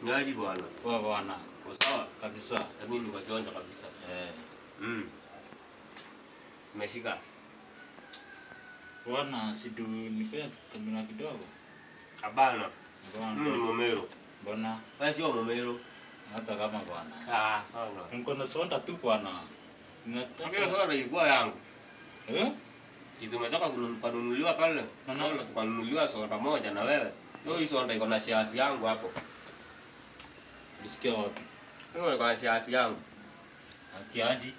Ngaji bwana. Poa bwana. Kwa sawa Kabisa. mimi niko chonja kabisa. Umeshika. Bwana sidu nipe tumina kidogo. Hapana. Bwana. Mimi ni Momero. Bwana. Wewe sio Momero. Hata kama bwana. Bwana. Niko na sonda tu bwana. Ngine sonda ilikuwa yangu. Kitu umetoka kununuliwa pale. Sonda tukanunuliwa sonda moja na wewe. Hiyo sonda iko na shares yangu hapo. Nisikia wapi? Hiyo iko na shares yangu. Kiaji.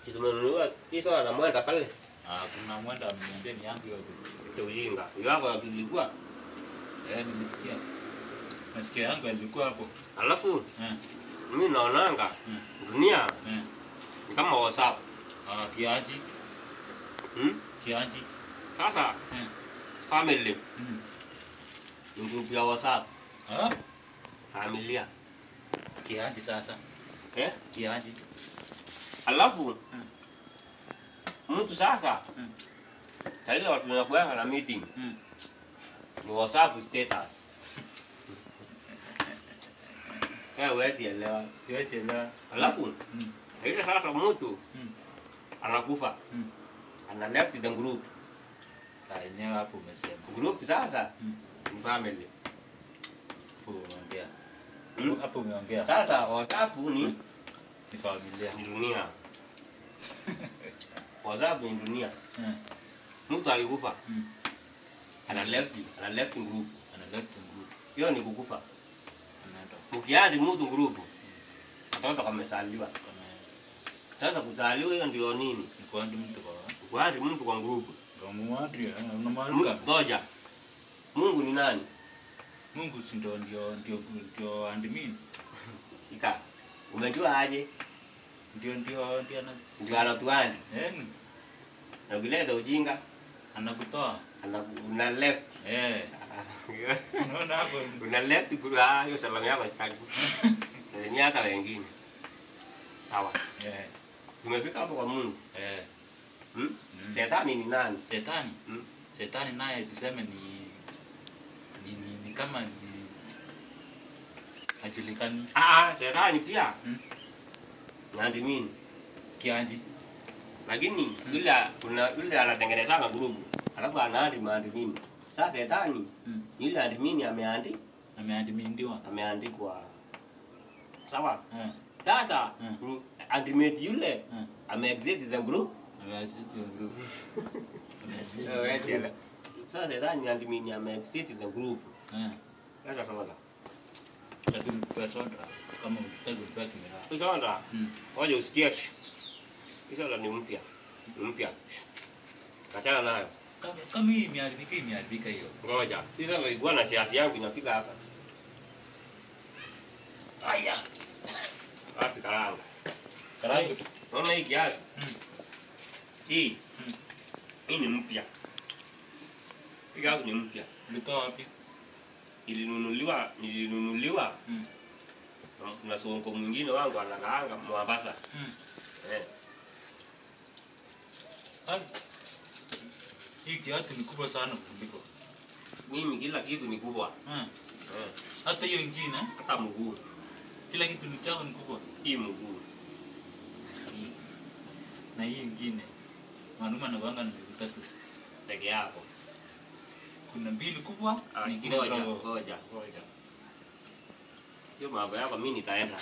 Kitu umenunuliwa hii sonda na mwenda pale. Kuna mwenda mnyendeni yangu yote. Ndio ujinga. Yako tulikuwa. Nilisikia. Nasikia yangu ilikuwa hapo. Alafu mimi naonanga dunia ni kama WhatsApp. Kiaji. Kiaji. Sasa family. Group ya WhatsApp. Familia. Kiaji sasa. Kiaji. Alafu mtu sasa kaile watu wanakuwa na meeting. Ni WhatsApp status. Huwezi elewa. Siwezi elewa. Alafu ile sasa mtu anakufa. Ana left the group. Enyewe hapo umesema. Group sasa ni family. Hapo umeongea. Sasa WhatsApp ni familia. Ni dunia. WhatsApp ni dunia. Mtu alikufa. Ana left group. Hiyo ni kukufa. Ukiadi mtu group. Ataanza kamesaliwa. Sasa kuzaliwa hiyo ndio nini? Kuadi mtu kwa. Kuadi mtu kwa group. Muadri unamaaruka. Ngoja. Mungu ni nani? Mungu si ndio admin. Sika. Umejua aje? Ndio anatuandi. Na ukileta ujinga anakutoa. Una left. Unaona hapo. Una left hiyo salamu yako sitaki. Ni hata wengine. Sawa. Tumefika hapo kwa Mungu. Shetani ni nani? Shetani. Shetani naye tuseme ni kama ni hajulikani. Shetani pia. Nandi mimi. Kianji. Lakini yule anatengeneza group. Alafu anaandi maadmin. Sasa shetani yule admin ameandikwa. Sawa? Sasa admin yule ame-exit the group. Sasa shetani admin ame-exit the group. Sasa sonda. Lakini personal kama mtego back mira. Sonda. Waje usikie. Sonda ni mpya. Kachana nayo. Kama hii imeharibika hiyo. Ngoja. Sasa ilikuwa na siasa yangu inafika hapa. Aya. Wapi karanga? Karanga. Naona hii kiasi. Hii ni mpya. Hii kiasi ni mpya. Ulitoa wapi? Nilinunuliwa. Na sonko mwingine wangu anakaanga Mombasa. Hii kiatu ni kubwa sana kuliko. Mimi kila kitu ni kubwa. Hata hiyo nyingine, hata mguu. Kila kitu ni chako ni kubwa. Hii mguu. Na hii nyingine. Manuma na wanga ni vitatu peke yako. Kuna mbili kubwa, nyingine ngoja. Hiyo mambo yako mimi nitaenda.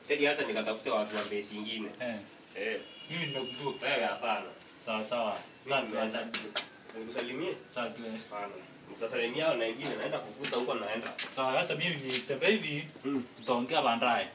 Tedi hata nikatafute watu wa base nyingine. Mimi nakumbuka wewe hapana. Sawa. Acha nikusalimie. Sawa tu. Hapana. Nitasalimia na wengine naenda kukuta huko naenda. Sawa hata mimi nitembea hivi. Tutaongea baadaye.